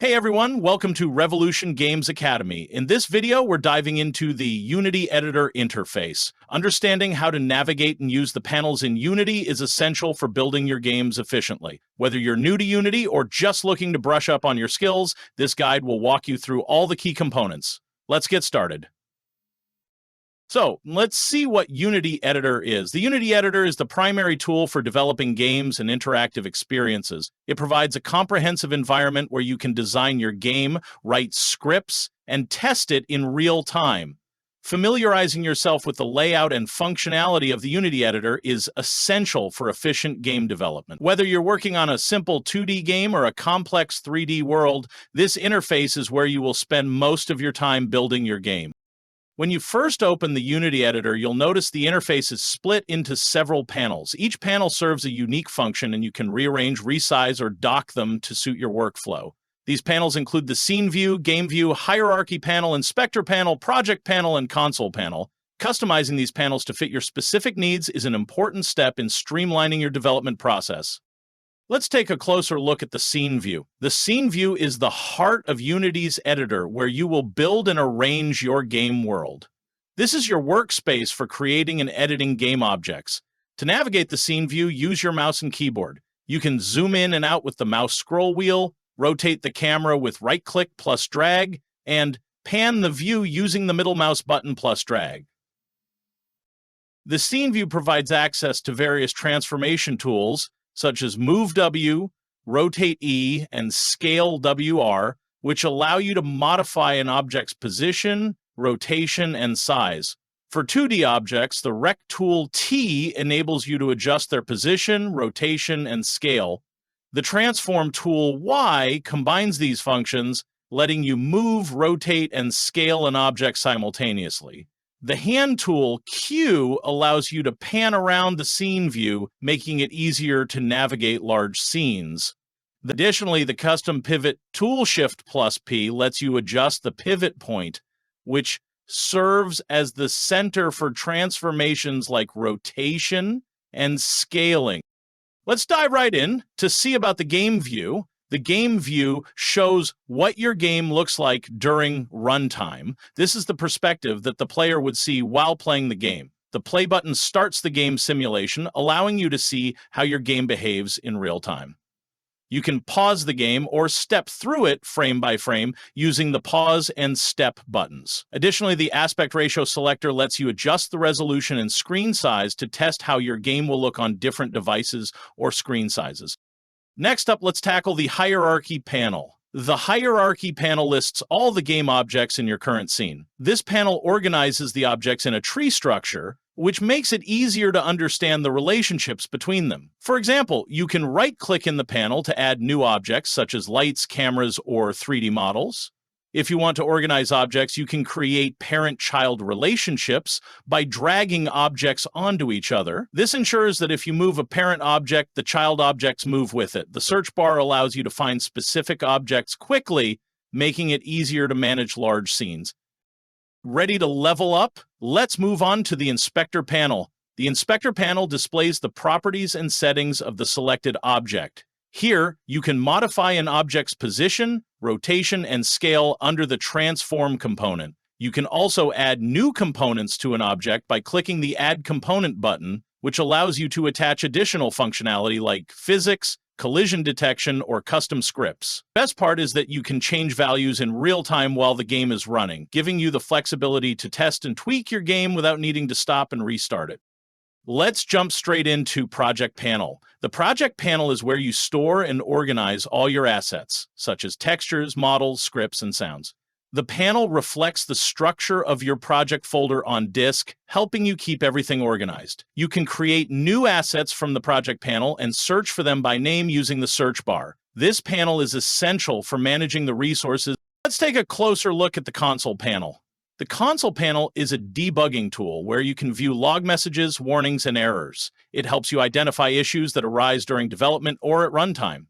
Hey everyone, welcome to Rev Games Academy. In this video, we're diving into the Unity Editor interface. Understanding how to navigate and use the panels in Unity is essential for building your games efficiently. Whether you're new to Unity or just looking to brush up on your skills, this guide will walk you through all the key components. Let's get started. So let's see what Unity Editor is. The Unity Editor is the primary tool for developing games and interactive experiences. It provides a comprehensive environment where you can design your game, write scripts, and test it in real time. Familiarizing yourself with the layout and functionality of the Unity Editor is essential for efficient game development. Whether you're working on a simple 2D game or a complex 3D world, this interface is where you will spend most of your time building your game. When you first open the Unity Editor, you'll notice the interface is split into several panels. Each panel serves a unique function, and you can rearrange, resize, or dock them to suit your workflow. These panels include the Scene View, Game View, Hierarchy Panel, Inspector Panel, Project Panel, and Console Panel. Customizing these panels to fit your specific needs is an important step in streamlining your development process. Let's take a closer look at the Scene View. The Scene View is the heart of Unity's editor, where you will build and arrange your game world. This is your workspace for creating and editing game objects. To navigate the Scene View, use your mouse and keyboard. You can zoom in and out with the mouse scroll wheel, rotate the camera with right-click plus drag, and pan the view using the middle mouse button plus drag. The Scene View provides access to various transformation tools, such as Move W, Rotate E, and Scale WR, which allow you to modify an object's position, rotation, and size. For 2D objects, the Rect tool T enables you to adjust their position, rotation, and scale. The Transform tool Y combines these functions, letting you move, rotate, and scale an object simultaneously. The Hand tool Q allows you to pan around the scene view, making it easier to navigate large scenes. Additionally, the Custom Pivot tool Shift plus P lets you adjust the pivot point, which serves as the center for transformations like rotation and scaling. Let's dive right in to see about the Game View. The Game View shows what your game looks like during runtime. This is the perspective that the player would see while playing the game. The play button starts the game simulation, allowing you to see how your game behaves in real time. You can pause the game or step through it frame by frame using the pause and step buttons. Additionally, the aspect ratio selector lets you adjust the resolution and screen size to test how your game will look on different devices or screen sizes. Next up, let's tackle the Hierarchy panel. The Hierarchy panel lists all the game objects in your current scene. This panel organizes the objects in a tree structure, which makes it easier to understand the relationships between them. For example, you can right-click in the panel to add new objects such as lights, cameras, or 3D models. If you want to organize objects, you can create parent-child relationships by dragging objects onto each other. This ensures that if you move a parent object, the child objects move with it. The search bar allows you to find specific objects quickly, making it easier to manage large scenes. Ready to level up? Let's move on to the Inspector panel. The Inspector panel displays the properties and settings of the selected object. Here, you can modify an object's position, rotation, and scale under the Transform component. You can also add new components to an object by clicking the Add Component button, which allows you to attach additional functionality like physics, collision detection, or custom scripts. Best part is that you can change values in real time while the game is running, giving you the flexibility to test and tweak your game without needing to stop and restart it. Let's jump straight into Project Panel. The Project Panel is where you store and organize all your assets, such as textures, models, scripts, and sounds. The panel reflects the structure of your project folder on disk, helping you keep everything organized. You can create new assets from the Project Panel and search for them by name using the search bar. This panel is essential for managing the resources. Let's take a closer look at the Console Panel. The Console panel is a debugging tool where you can view log messages, warnings, and errors. It helps you identify issues that arise during development or at runtime.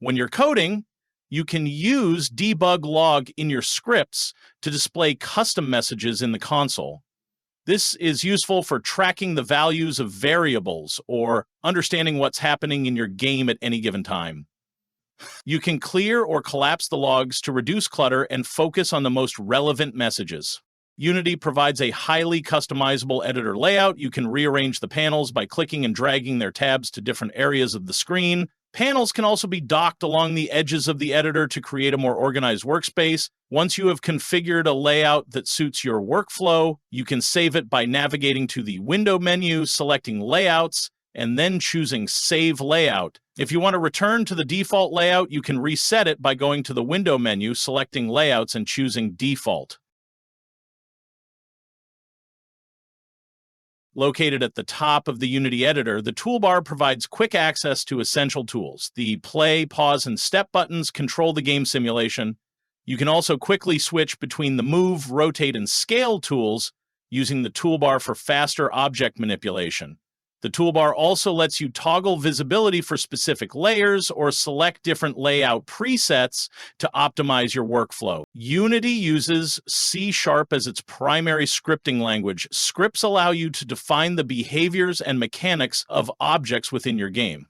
When you're coding, you can use debug log in your scripts to display custom messages in the console. This is useful for tracking the values of variables or understanding what's happening in your game at any given time. You can clear or collapse the logs to reduce clutter and focus on the most relevant messages. Unity provides a highly customizable editor layout. You can rearrange the panels by clicking and dragging their tabs to different areas of the screen. Panels can also be docked along the edges of the editor to create a more organized workspace. Once you have configured a layout that suits your workflow, you can save it by navigating to the window menu, selecting Layouts, and then choosing Save Layout. If you want to return to the default layout, you can reset it by going to the window menu, selecting Layouts, and choosing Default. Located at the top of the Unity editor, the toolbar provides quick access to essential tools. The play, pause, and step buttons control the game simulation. You can also quickly switch between the move, rotate, and scale tools using the toolbar for faster object manipulation. The toolbar also lets you toggle visibility for specific layers or select different layout presets to optimize your workflow. Unity uses C# as its primary scripting language. Scripts allow you to define the behaviors and mechanics of objects within your game.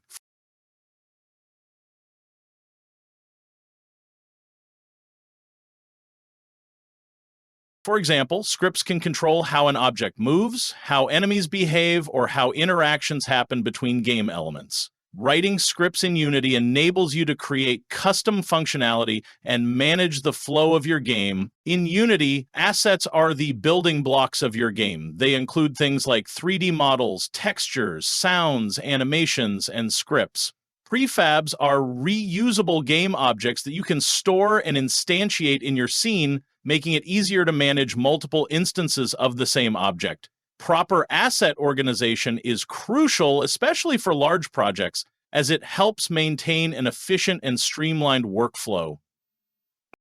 For example, scripts can control how an object moves, how enemies behave, or how interactions happen between game elements. Writing scripts in Unity enables you to create custom functionality and manage the flow of your game. In Unity, assets are the building blocks of your game. They include things like 3D models, textures, sounds, animations, and scripts. Prefabs are reusable game objects that you can store and instantiate in your scene, making it easier to manage multiple instances of the same object. Proper asset organization is crucial, especially for large projects, as it helps maintain an efficient and streamlined workflow.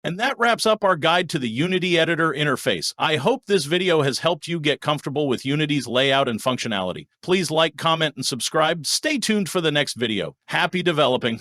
And that wraps up our guide to the Unity editor interface. I hope this video has helped you get comfortable with Unity's layout and functionality. Please like, comment, and subscribe. Stay tuned for the next video. Happy developing!